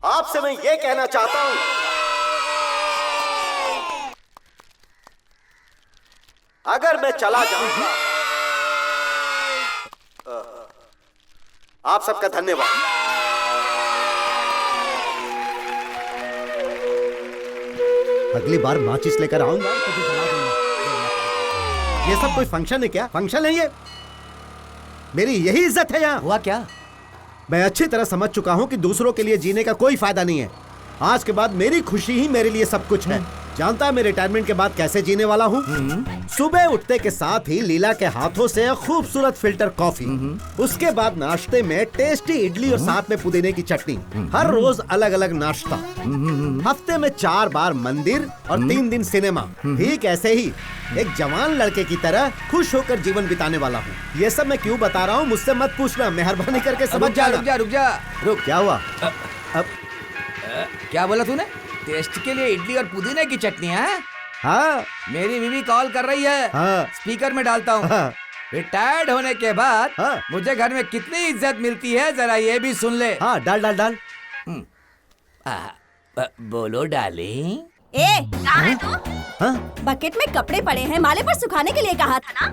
आपसे मैं ये कहना चाहता हूं, अगर मैं चला जाऊंगा, आप सबका धन्यवाद। अगली बार माचिस लेकर आऊंगा तो जला दूंगा। ये सब कोई फंक्शन है क्या? फंक्शन है ये? मेरी यही इज्जत है यहाँ? हुआ क्या? मैं अच्छी तरह समझ चुका हूँ कि दूसरों के लिए जीने का कोई फायदा नहीं है। आज के बाद मेरी खुशी ही मेरे लिए सब कुछ है। जानता है मैं रिटायरमेंट के बाद कैसे जीने वाला हूँ? सुबह उठते के साथ ही लीला के हाथों से खूबसूरत फिल्टर कॉफी, उसके बाद नाश्ते में टेस्टी इडली और साथ में पुदीने की चटनी, हर रोज अलग अलग नाश्ता, हफ्ते में 4 बार मंदिर और 3 दिन सिनेमा। ठीक ऐसे ही एक जवान लड़के की तरह खुश होकर जीवन बिताने वाला हूँ। ये सब मैं क्यों बता रहा हूँ मुझसे मत पूछना, मेहरबानी करके समझ जाना। रुक। क्या हुआ? अब क्या बोला तूने? टेस्ट के लिए इडली और पुदीने की चटनी है? हाँ, मेरी बीवी कॉल कर रही है। हाँ, स्पीकर में डालता हूँ। हाँ, रिटायर्ड होने के बाद हाँ, मुझे घर में कितनी इज्जत मिलती है जरा ये भी सुन ले। हाँ, डाल डाल डाल। बोलो डार्लिंग। कहाँ है तू? हाँ? बकेट में कपड़े पड़े हैं, माले पर सुखाने के लिए कहा था ना?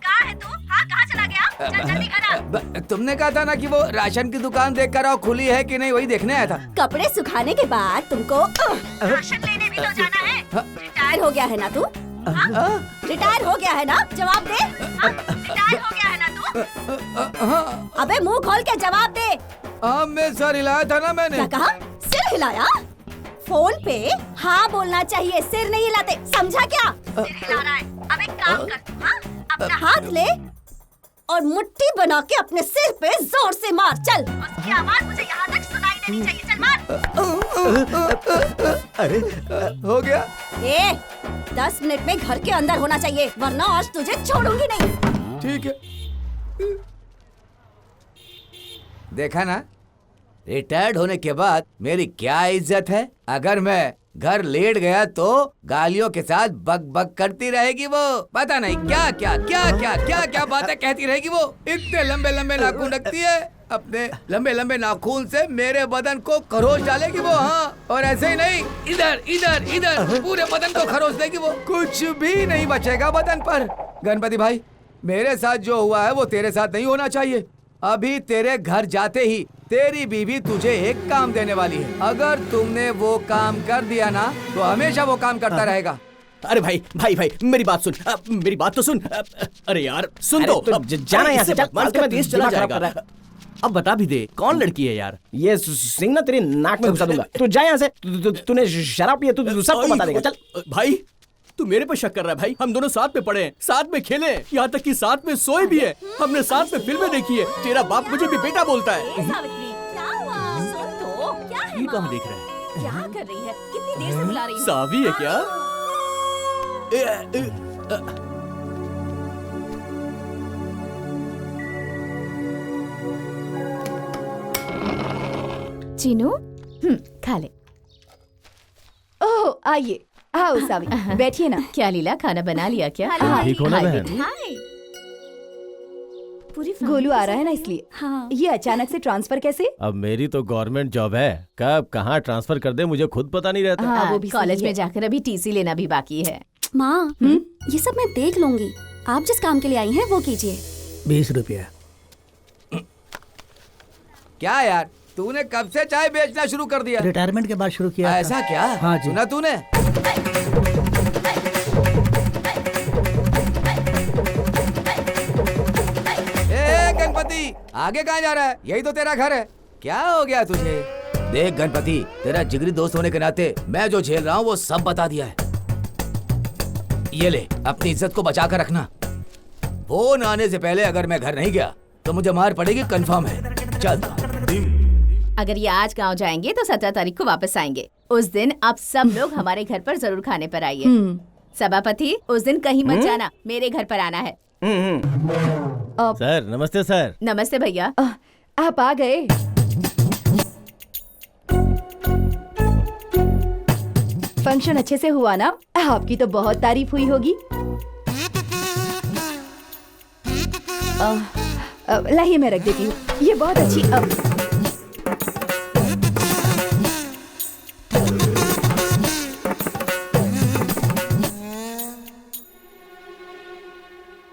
कहाँ है तू? हाँ, कहाँ चला गया? चल जल्दी घर आ। तुमने कहा था ना कि वो राशन की दुकान देख कर आओ, खुली है कि नहीं वही देखने आया था। कपड़े सुखाने के बाद तुमको राशन लेने भी तो जाना है। रिटायर हो गया है ना तू? रिटायर हो गया है ना? जवाब दे। रिटायर हो गया है ना तू? अबे मुंह खोल के जवाब दे। हाँ, मैं सर हिलाया था ना मैंने। क्या कहा? सिर हिलाया? फोन पे हाँ बोलना चाहिए, सिर नहीं हिलाते, समझा क्या? सिर हिला रहा है। अब एक काम कर, हाँ? अपना हाथ ले और मुट्ठी बना के अपने सिर पे जोर से मार। चल, उसकी आवाज मुझे यहाँ तक सुनाई देनी चाहिए। चल मार। अरे हो गया। 10 मिनट में घर के अंदर होना चाहिए, वरना आज तुझे छोड़ूंगी नहीं। ठीक है। देखा ना, रिटायर्ड होने के बाद मेरी क्या इज्जत है। अगर मैं घर लेट गया तो गालियों के साथ बक बक करती रहेगी वो। पता नहीं क्या क्या क्या क्या क्या क्या बातें कहती रहेगी वो। इतने लंबे लंबे नाखून रखती है, अपने लंबे लंबे नाखून से मेरे बदन को खरोच डालेगी वो। हाँ, और ऐसे ही नहीं, इधर इधर इधर पूरे बदन को खरोच देगी वो। कुछ भी नहीं बचेगा बदन पर। गणपति भाई, मेरे साथ जो हुआ है वो तेरे साथ नहीं होना चाहिए। अभी तेरे घर जाते ही तेरी बीवी तुझे एक काम देने वाली है। अगर तुमने वो काम कर दिया ना तो हमेशा वो काम करता रहेगा। अरे भाई भाई भाई मेरी बात सुन, मेरी बात तो सुन। अरे यार सुन तो, जाना यहाँ से, देश चला जाएगा। अब बता भी दे कौन लड़की है यार? ये सिंह ना तेरी नाक में घुसा दूंगा। तू जा यहाँ से। तूने शराब पिया, तू सबको बता देगा। चल भाई, तू मेरे पे शक कर रहा है भाई? हम दोनों साथ में पढ़े हैं, साथ में खेले, यहाँ तक कि साथ में सोए भी है। हमने साथ में फिल्में देखी है। तेरा बाप मुझे भी बेटा बोलता है। सावित्री, क्या हुआ? सुन तो, क्या है? ये कहाँ देख रहा है? क्या कर रही है? कितनी देर से बुला रही हूँ। सावी है क्या? चीनू, खा ले। ओह आइए, आओ सावी, बैठिए ना। क्या लीला, खाना बना लिया क्या? ठीक हो ना बहन? गोलू आ रहा है ना इसलिए। हाँ। ये अचानक से ट्रांसफर कैसे? अब मेरी तो गवर्नमेंट जॉब है, कब कहाँ ट्रांसफर कर दे मुझे खुद पता नहीं रहता। हाँ, वो भी कॉलेज सही में है। जाकर अभी टीसी लेना भी बाकी है। माँ, ये सब मैं देख लूंगी। आप जिस काम के लिए आई हैं वो कीजिए। 20 रुपया। क्या यार, तूने कब से चाय बेचना शुरू कर दिया? रिटायरमेंट के बाद शुरू किया। ऐसा क्या? हाँ जी। सुना तूने? गणपति, आगे कहाँ जा रहा है? यही तो तेरा घर है। क्या हो गया तुझे? देख गणपति, तेरा जिगरी दोस्त होने के नाते मैं जो झेल रहा हूँ वो सब बता दिया है। ये ले, अपनी इज्जत को बचा कर रखना। फोन आने से पहले अगर मैं घर नहीं गया तो मुझे मार पड़ेगी, कंफर्म है। चल। अगर ये आज गांव जाएंगे तो 17 तारीख को वापस आएंगे। उस दिन आप सब लोग हमारे घर पर जरूर खाने पर आइए। सभापति, उस दिन कहीं मत जाना, मेरे घर पर आना है। सर नमस्ते। सर नमस्ते भैया। आप आ गए। फंक्शन अच्छे से हुआ ना? आपकी तो बहुत तारीफ हुई होगी। लाइए मैं रख देती हूँ। ये बहुत अच्छी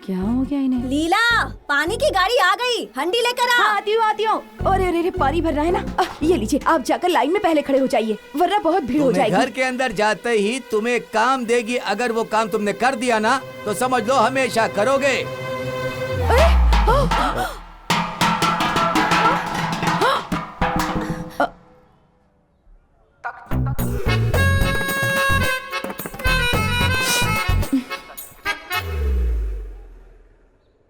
क्या हो गया इन्हें? लीला, पानी की गाड़ी आ गई, हंडी लेकर आ। हाँ, आती हूँ। अरे अरे अरे, पानी भरना है ना। ये लीजिए, आप जाकर लाइन में पहले खड़े हो जाइए, वरना बहुत भीड़ हो तुम्हें जाएगी। घर के अंदर जाते ही तुम्हें काम देगी। अगर वो काम तुमने कर दिया ना तो समझ लो हमेशा करोगे।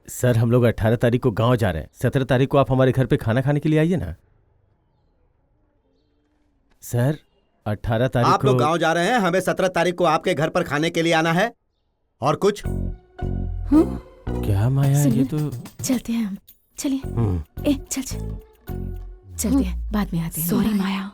सर हम लोग 18 तारीख को गांव जा रहे हैं। 17 तारीख को आप हमारे घर पे खाना खाने के लिए आइए ना। सर 18 तारीख आप लोग को गांव जा रहे हैं, हमें 17 तारीख को आपके घर पर खाने के लिए आना है। और कुछ? क्या माया, ये तो चलते हैं हम। चलिए। ए चल चल चलते हैं, बाद में आते हैं। सॉरी माया।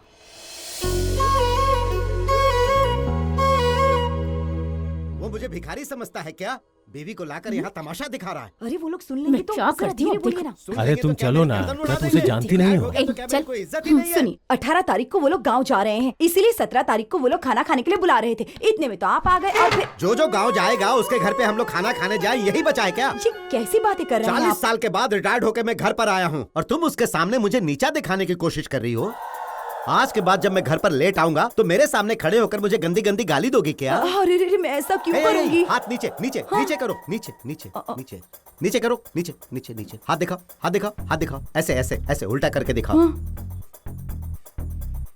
वो मुझे भिखारी समझता है क्या? बीवी को लाकर यहाँ तमाशा दिखा रहा है। अरे वो लोग सुन लेंगे तो क्या जरा करती हूँ, धीरे बोलिए ना। सुन अरे लेंगे तुम तो क्या चलो मेरी ना, गर्दन क्या उड़ा तुम उसे देंगे? जानती नहीं हो? ठीक है, तो क्या मेरी कोई इज्जत ही नहीं है? सुनिए, 18 तारीख को वो लोग गांव जा रहे हैं, इसीलिए 17 तारीख को वो लोग खाना खाने के लिए बुला रहे थे। इतने में तो आप आ गए और फिर जो गांव जाएगा उसके घर पे हम लोग खाना खाने जाए, यही बचा है क्या? ये कैसी बातें कर रहे हैं 40 आप? साल के बाद रिटायर्ड होकर मैं घर पर आया हूँ और तुम उसके सामने मुझे नीचा दिखाने की कोशिश कर रही हो। आज के बाद जब मैं घर पर लेट आऊंगा तो मेरे सामने खड़े होकर मुझे गंदी गंदी गाली दोगी क्या? अरे अरे, मैं ऐसा क्यों ए, करूंगी? हाथ नीचे नीचे नीचे करो, नीचे नीचे नीचे नीचे करो, नीचे नीचे नीचे। हाथ दिखाओ, हाथ दिखाओ, हाथ दिखाओ। ऐसे ऐसे ऐसे उल्टा करके दिखाओ।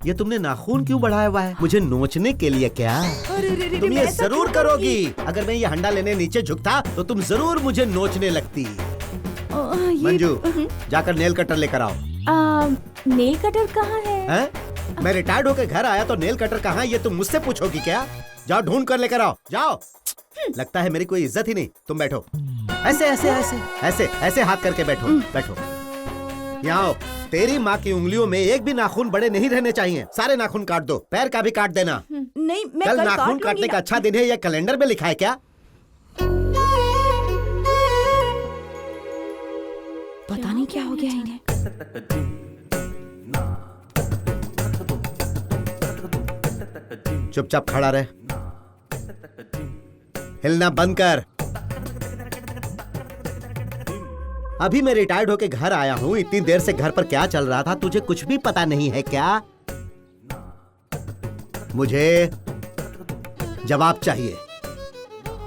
ये तुमने नाखून क्यों बढ़ाया हुआ है? मुझे नोचने के लिए क्या? अरे अरे अरे, तुम मैं ये ऐसा जरूर क्यों करोगी। अगर मैं ये हंडा लेने नीचे झुकता तो तुम जरूर मुझे नोचने लगती। ये- मंजू, जाकर नेल कटर लेकर आओ। नेल कटर कहाँ है? हैं? मैं रिटायर्ड होकर घर आया तो नेल कटर कहाँ है ये तुम मुझसे पूछोगी क्या? जाओ ढूंढ कर लेकर आओ, जाओ। लगता है मेरी कोई इज्जत ही नहीं। तुम बैठो, ऐसे ऐसे ऐसे ऐसे ऐसे हाथ करके बैठो, बैठो। यहाँ आओ। तेरी माँ की उंगलियों में एक भी नाखून बड़े नहीं रहने चाहिए। सारे नाखून काट दो, पैर का भी काट देना। नहीं, मैं कल कल नाखून काट काटने लूंगी का ना। अच्छा दिन है, यह कैलेंडर में लिखा है क्या? पता नहीं क्या हो गया इन्हें। चुपचाप खड़ा रहे, हिलना बंद कर। अभी मैं रिटायर्ड होके घर आया हूँ। इतनी देर से घर पर क्या चल रहा था तुझे कुछ भी पता नहीं है क्या? मुझे जवाब चाहिए।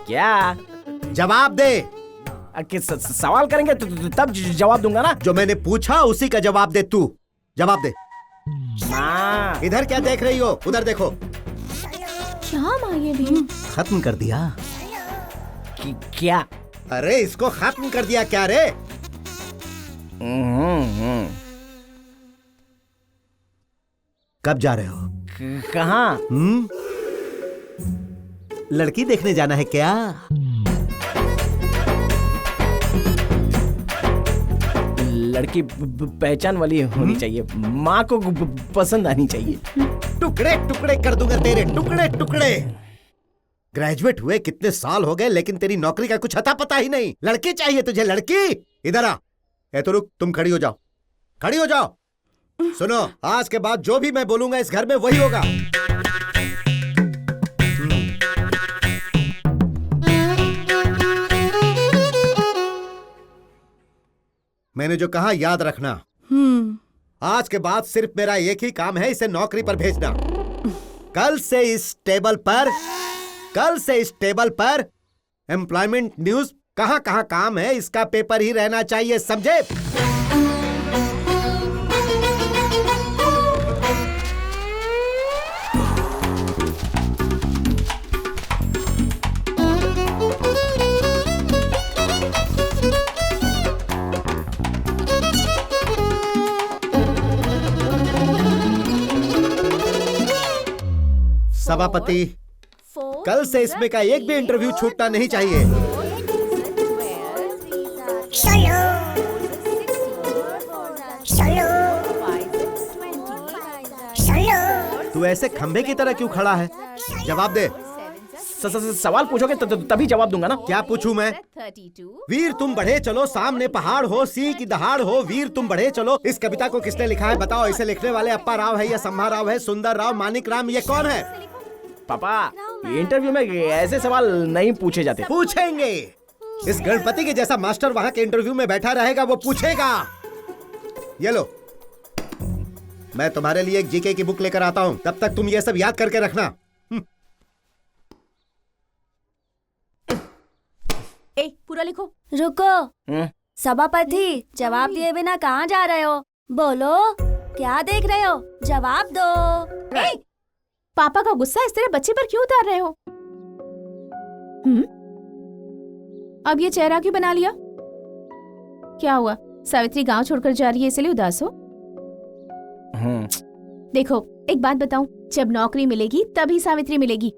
क्या जवाब दे। सवाल करेंगे तो तब जवाब दूंगा ना। जो मैंने पूछा उसी का जवाब दे। तू जवाब दे। माँ, इधर क्या देख रही हो? उधर देखो। क्या माँ ये भी? खत्म कर दिया? क्या? अरे इसको खत्म कर दिया क्या रे? कब जा रहे हो? कहाँ? लड़की देखने जाना है क्या? लड़की पहचान वाली होनी चाहिए, माँ को पसंद आनी चाहिए। टुकड़े टुकड़े कर दूंगा तेरे, टुकड़े टुकड़े। ग्रेजुएट हुए कितने साल हो गए लेकिन तेरी नौकरी का कुछ अता पता ही नहीं। लड़की चाहिए तुझे, लड़की। इधर आ। ए तो रुक, तुम खड़ी हो जाओ, खड़ी हो जाओ। सुनो, आज के बाद जो भी मैं बोलूंगा इस घर में वही होगा। मैंने जो कहा याद रखना। आज के बाद सिर्फ मेरा एक ही काम है, इसे नौकरी पर भेजना। कल से इस टेबल पर एम्प्लॉयमेंट न्यूज कहां कहां काम है इसका पेपर ही रहना चाहिए, समझे? सभापति, कल से इसमें का एक भी इंटरव्यू छूटना नहीं चाहिए। तू ऐसे खंभे की तरह क्यों खड़ा है? जवाब दे। सवाल पूछोगे तभी जवाब दूंगा ना। क्या पूछूं मैं? 32। वीर तुम बढ़े चलो, सामने पहाड़ हो, सिंह की दहाड़ हो, वीर तुम बढ़े चलो। इस कविता को किसने लिखा है बताओ? इसे लिखने वाले अप्पा राव है या संभा राव है, सुंदर राव, मानिक राम, ये कौन है? पापा, इंटरव्यू में ऐसे सवाल नहीं पूछे जाते। पूछेंगे। इस गणपति के जैसा मास्टर वहाँ के इंटरव्यू में बैठा रहेगा, वो पूछेगा। ये लो, मैं तुम्हारे लिए एक जीके की बुक लेकर आता हूँ, तब तक तुम ये सब याद करके रखना। ए, पूरा लिखो। रुको। सभापति, जवाब दिए बिना कहाँ जा रहे हो? बोलो, क्या देख रहे हो? जवाब दो। ए, पापा का गुस्सा इस तरह बच्चे पर क्यों उतार रहे हो? अब ये चेहरा क्यों बना लिया? क्या हुआ? सावित्री गांव छोड़कर जा रही है इसलिए उदास हो? देखो, एक बात बताऊं, जब नौकरी मिलेगी तभी सावित्री मिलेगी।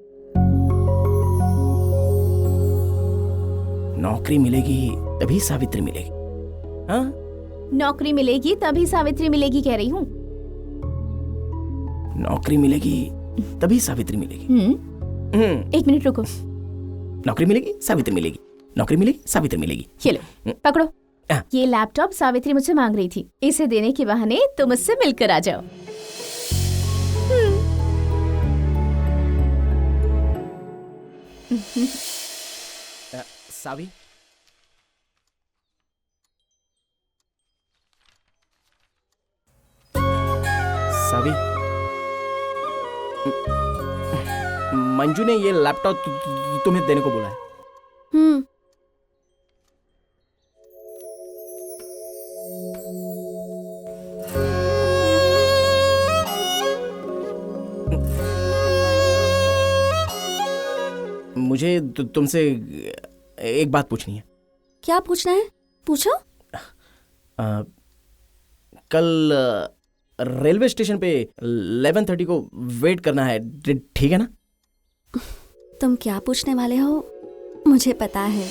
नौकरी मिलेगी तभी सावित्री मिलेगी? हाँ? नौकरी मिलेगी तभी सावित्री मिलेगी कह रही हूँ। नौकरी मिलेगी तभी सावित्री मिलेगी। एक मिनट रुको। नौकरी मिलेगी सावित्री मिलेगी, नौकरी मिलेगी सावित्री मिलेगी। ये लो, पकड़ो। ये लैपटॉप सावित्री मुझसे मांग रही थी, इसे देने के बहाने तुम मुझसे मिलकर आ जाओ। सावी, सावी, मंजू ने ये लैपटॉप तुम्हें देने को बोला है। मुझे तुमसे एक बात पूछनी है। क्या पूछना है? पूछो। कल रेलवे स्टेशन पे 11:30 को वेट करना है, ठीक है ना? तुम क्या पूछने वाले हो मुझे पता है।